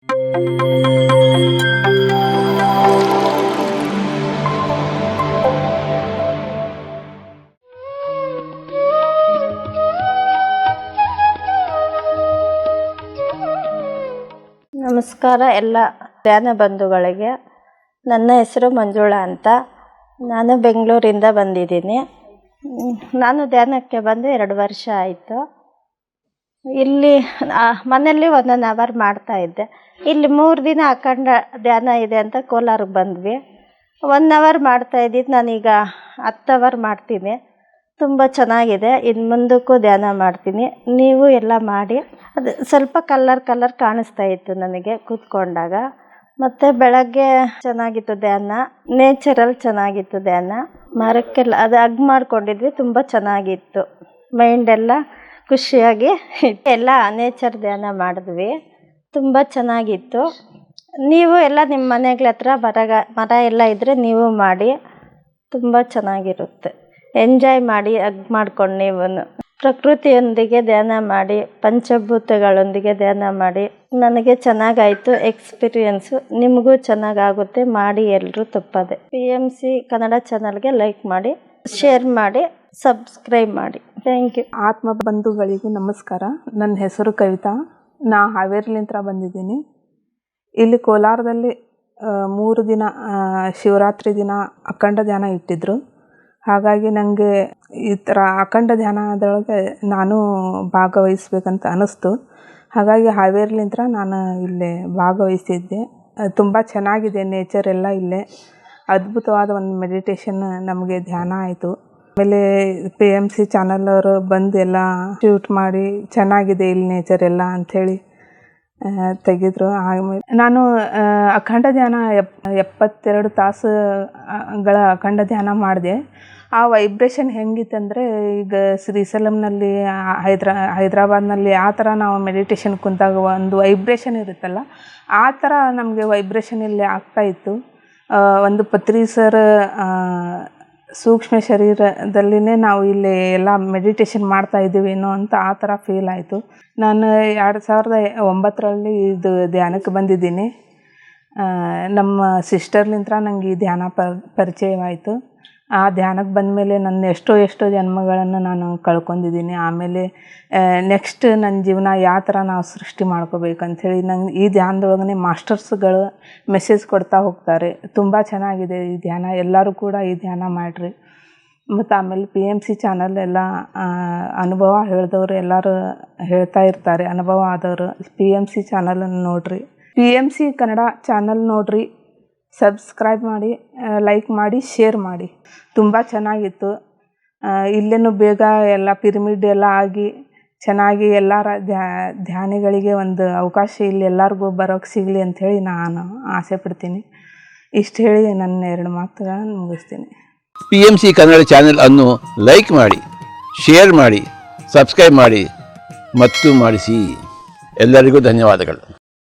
ನಮಸ್ಕಾರ ಎಲ್ಲ ಧ್ಯಾನ ಬಂಧುಗಳಿಗೆ. ನನ್ನ ಹೆಸರು ಮಂಜುಳಾ ಅಂತ. ನಾನು ಬೆಂಗಳೂರಿಂದ ಬಂದಿದ್ದೀನಿ. ನಾನು ಧ್ಯಾನಕ್ಕೆ ಬಂದು 2 ವರ್ಷ ಆಯಿತು. ಇಲ್ಲಿ ಮನೆಯಲ್ಲಿ 1 ಅವರ್ ಮಾಡ್ತಾಯಿದ್ದೆ. ಇಲ್ಲಿ 3 ದಿನ ಅಖಂಡ ಧ್ಯಾನ ಇದೆ ಅಂತ ಕೋಲಾರಕ್ಕೆ ಬಂದ್ವಿ. 1 ಅವರ್ ಮಾಡ್ತಾಯಿದ್ದಿದ್ದು ನಾನೀಗ 10 ಅವರ್ ಮಾಡ್ತೀನಿ. ತುಂಬ ಚೆನ್ನಾಗಿದೆ. ಇನ್ನು ಮುಂದಕ್ಕೂ ಧ್ಯಾನ ಮಾಡ್ತೀನಿ. ನೀವು ಎಲ್ಲ ಮಾಡಿ. ಅದು ಸ್ವಲ್ಪ ಕಲರ್ ಕಾಣಿಸ್ತಾ ಇತ್ತು ನನಗೆ ಕೂತ್ಕೊಂಡಾಗ. ಮತ್ತು ಬೆಳಗ್ಗೆ ಚೆನ್ನಾಗಿತ್ತು ಧ್ಯಾನ, ನೇಚರಲ್ ಚೆನ್ನಾಗಿತ್ತು ಧ್ಯಾನ. ಮರಕ್ಕೆಲ್ಲ ಅದು ಹಗ್ ಮಾಡ್ಕೊಂಡಿದ್ವಿ, ತುಂಬ ಚೆನ್ನಾಗಿತ್ತು. ಮೈಂಡೆಲ್ಲ ಖುಷಿಯಾಗಿ ಎಲ್ಲ ನೇಚರ್ ಧ್ಯಾನ ಮಾಡಿದ್ವಿ. ತುಂಬ ಚೆನ್ನಾಗಿತ್ತು. ನೀವು ಎಲ್ಲ ನಿಮ್ಮ ಮನೆಗಳ ಹತ್ರ ಮರ ಎಲ್ಲ ಇದ್ದರೆ ನೀವು ಮಾಡಿ, ತುಂಬ ಚೆನ್ನಾಗಿರುತ್ತೆ. ಎಂಜಾಯ್ ಮಾಡಿ ಹಗ್ ಮಾಡ್ಕೊಂಡು ನೀವು ಪ್ರಕೃತಿಯೊಂದಿಗೆ ಧ್ಯಾನ ಮಾಡಿ, ಪಂಚಭೂತಗಳೊಂದಿಗೆ ಧ್ಯಾನ ಮಾಡಿ. ನನಗೆ ಚೆನ್ನಾಗಾಯಿತು ಎಕ್ಸ್ಪೀರಿಯೆನ್ಸು. ನಿಮಗೂ ಚೆನ್ನಾಗಾಗುತ್ತೆ, ಮಾಡಿ ಎಲ್ಲರೂ ತಪ್ಪದೆ. PMC ಕನ್ನಡ ಚಾನಲ್ಗೆ ಲೈಕ್ ಮಾಡಿ, ಶೇರ್ ಮಾಡಿ, ಸಬ್ಸ್ಕ್ರೈಬ್ ಮಾಡಿ. Thank you. ಆತ್ಮ ಬಂಧುಗಳಿಗೂ ನಮಸ್ಕಾರ. ನನ್ನ ಹೆಸರು ಕವಿತಾ. ನಾ ಹಾವೇರಿಲಿಂದ ಬಂದಿದ್ದೀನಿ. ಇಲ್ಲಿ ಕೋಲಾರದಲ್ಲಿ 3 ದಿನ ಶಿವರಾತ್ರಿ ದಿನ ಅಖಂಡ ಧ್ಯಾನ ಇಟ್ಟಿದ್ರು. ಹಾಗಾಗಿ ನನಗೆ ಈ ಥರ ಅಖಂಡ ಧ್ಯಾನದೊಳಗೆ ನಾನು ಭಾಗವಹಿಸ್ಬೇಕಂತ ಅನ್ನಿಸ್ತು. ಹಾಗಾಗಿ ಹಾವೇರಿಲಿಂದ ನಾನು ಇಲ್ಲೇ ಭಾಗವಹಿಸಿದ್ದೆ. ತುಂಬ ಚೆನ್ನಾಗಿದೆ ನೇಚರ್ ಎಲ್ಲ ಇಲ್ಲೇ. ಅದ್ಭುತವಾದ ಒಂದು ಮೆಡಿಟೇಷನ್ ನಮಗೆ ಧ್ಯಾನ ಆಯಿತು. ಆಮೇಲೆ PMC ಚಾನಲ್ ಅವರು ಬಂದು ಎಲ್ಲ ಶೂಟ್ ಮಾಡಿ ಚೆನ್ನಾಗಿದೆ ಇಲ್ಲಿ ನೇಚರ್ ಎಲ್ಲ ಅಂಥೇಳಿ ತೆಗೆದ್ರು. ಆಮೇಲೆ ನಾನು ಅಖಂಡ ಧ್ಯಾನ 72 ತಾಸುಗಳ ಅಖಂಡ ಧ್ಯಾನ ಮಾಡಿದೆ. ಆ ವೈಬ್ರೇಷನ್ ಹೆಂಗಿತ್ತಂದರೆ, ಈಗ ಶ್ರೀಶೈಲಂನಲ್ಲಿ ಹೈದರಾಬಾದ್ನಲ್ಲಿ ಆ ಥರ ನಾವು ಮೆಡಿಟೇಷನ್ ಕುಂತಾಗ ಒಂದು ವೈಬ್ರೇಷನ್ ಇರುತ್ತಲ್ಲ, ಆ ಥರ ನಮಗೆ ವೈಬ್ರೇಷನ್ ಇಲ್ಲಿ ಆಗ್ತಾಯಿತ್ತು. ಒಂದು ಪತ್ರಿಸರ ಸೂಕ್ಷ್ಮ ಶರೀರದಲ್ಲಿನೇ ನಾವು ಇಲ್ಲಿ ಎಲ್ಲ ಮೆಡಿಟೇಷನ್ ಮಾಡ್ತಾಯಿದ್ದೀವೇನೋ ಅಂತ ಆ ಥರ ಫೀಲ್ ಆಯಿತು. ನಾನು 2009ರಲ್ಲಿ ಇದು ಧ್ಯಾನಕ್ಕೆ ಬಂದಿದ್ದೀನಿ. ನಮ್ಮ ಸಿಸ್ಟರ್ಲಿಂದ ನನಗೆ ಈ ಧ್ಯಾನ ಪರಿಚಯವಾಯಿತು. ಆ ಧ್ಯಾನಕ್ಕೆ ಬಂದಮೇಲೆ ನನ್ನ ಎಷ್ಟೋ ಜನ್ಮಗಳನ್ನು ನಾನು ಕಳ್ಕೊಂಡಿದ್ದೀನಿ. ಆಮೇಲೆ ನೆಕ್ಸ್ಟ್ ನನ್ನ ಜೀವನ ಯಾವ ಥರ ನಾವು ಸೃಷ್ಟಿ ಮಾಡ್ಕೋಬೇಕಂಥೇಳಿ ನಂಗೆ ಈ ಧ್ಯಾನದೊಳಗನೆ ಮಾಸ್ಟರ್ಸ್ಗಳು ಮೆಸೇಜ್ ಕೊಡ್ತಾ ಹೋಗ್ತಾರೆ. ತುಂಬ ಚೆನ್ನಾಗಿದೆ ಈ ಧ್ಯಾನ. ಎಲ್ಲರೂ ಕೂಡ ಈ ಧ್ಯಾನ ಮಾಡಿರಿ. ಮತ್ತು ಆಮೇಲೆ PMC ಚಾನಲ್ ಎಲ್ಲ ಅನುಭವ ಹೇಳಿದವರು ಎಲ್ಲರೂ ಹೇಳ್ತಾ ಇರ್ತಾರೆ. ಅನುಭವ ಆದವರು PMC ಚಾನಲನ್ನು ನೋಡಿರಿ. PMC ಕನ್ನಡ ಚಾನಲ್ ನೋಡಿರಿ, ಸಬ್ಸ್ಕ್ರೈಬ್ ಮಾಡಿ, ಲೈಕ್ ಮಾಡಿ, ಶೇರ್ ಮಾಡಿ. ತುಂಬ ಚೆನ್ನಾಗಿತ್ತು. ಇಲ್ಲೇನು ಬೇಗ ಎಲ್ಲ ಪಿರಮಿಡ್ ಎಲ್ಲ ಆಗಿ ಚೆನ್ನಾಗಿ ಎಲ್ಲರ ಧ್ಯಾನಿಗಳಿಗೆ ಒಂದು ಅವಕಾಶ ಇಲ್ಲಿ ಎಲ್ಲರಿಗೂ ಬರೋಕ್ಕೆ ಸಿಗಲಿ ಅಂಥೇಳಿ ನಾನು ಆಸೆ ಪಡ್ತೀನಿ. ಇಷ್ಟು ಹೇಳಿ ನನ್ನ 2 ಮಾತುಗಳನ್ನು ಮುಗಿಸ್ತೀನಿ. PMC ಕನ್ನಡ ಚಾನೆಲ್ ಅನ್ನು ಲೈಕ್ ಮಾಡಿ, ಶೇರ್ ಮಾಡಿ, ಸಬ್ಸ್ಕ್ರೈಬ್ ಮಾಡಿ ಮತ್ತು ಮಾಡಿಸಿ. ಎಲ್ಲರಿಗೂ ಧನ್ಯವಾದಗಳು.